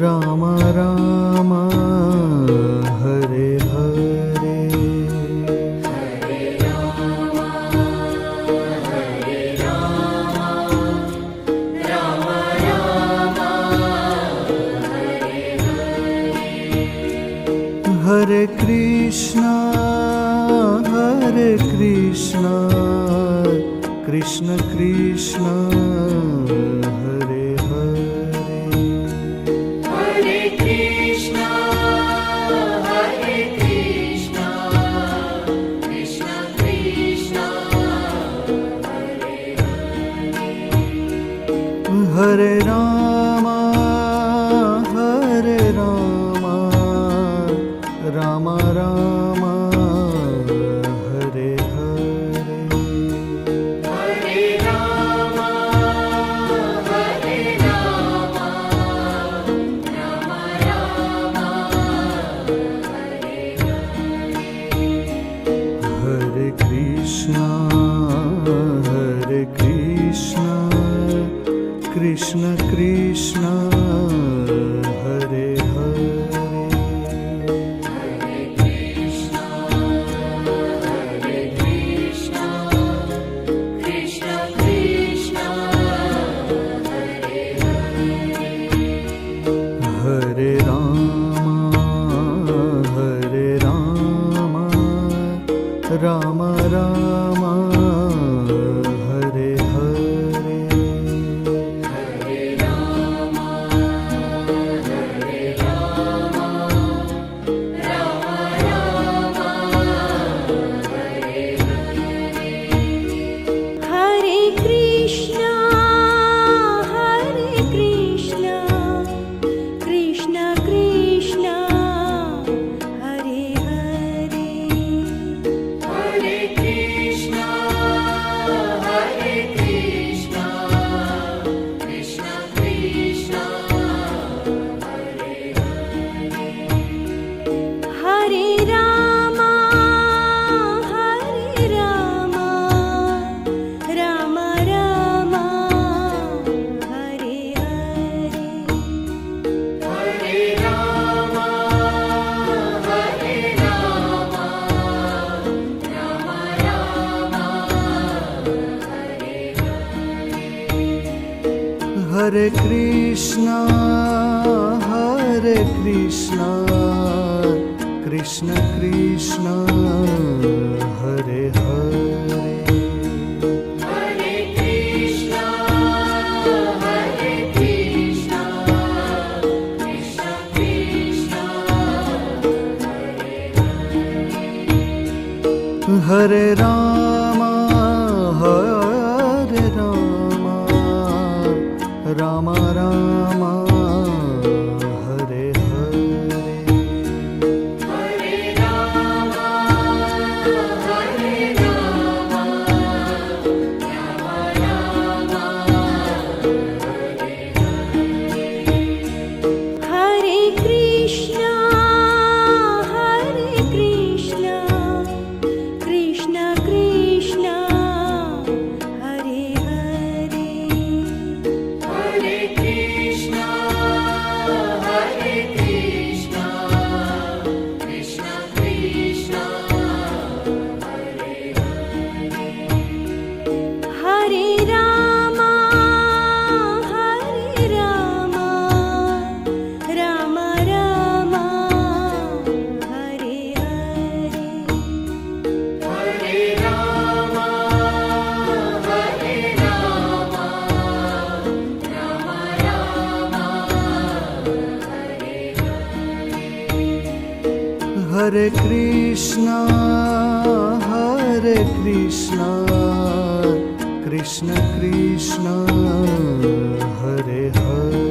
Ram Ram Hare Hare, Hare Ram Hare Ram, Ram Ram Hare Hare. Hare Krishna Krishna Krishna Hare Hare, Hare Krishna Krishna Krishna Hare Hare. Hare Ram Ram Ram Hare Hare, Hare Ram Ram Ram Hare Hare. Hare Krishna Krishna Krishna Hare Hare, Hare Krishna Krishna Krishna Hare Hare. Hare Ram Ram Ram Hare Hare, Hare Ram Ram Ram Hare Hare. Hare Krishna Krishna Krishna Hare Hare, Hare Krishna Krishna Krishna Hare Hare. Hare Ram Ram Ram Hare Hare, Hare Ram Ram Ram Hare Hare. Hare Krishna Krishna Krishna Hare Hare, Hare Krishna Krishna Krishna Hare Hare. Hare Ram Ram Ram Hare Hare, Hare Ram Ram Hare Hare. Hare Krishna Krishna Krishna Hare Hare, Hare Krishna Krishna Krishna Hare Hare. Hare Ram Ram Ram Hare Hare, Hare Ram Ram Ram Hare Hare. Hare Krishna Krishna Krishna Hare Hare.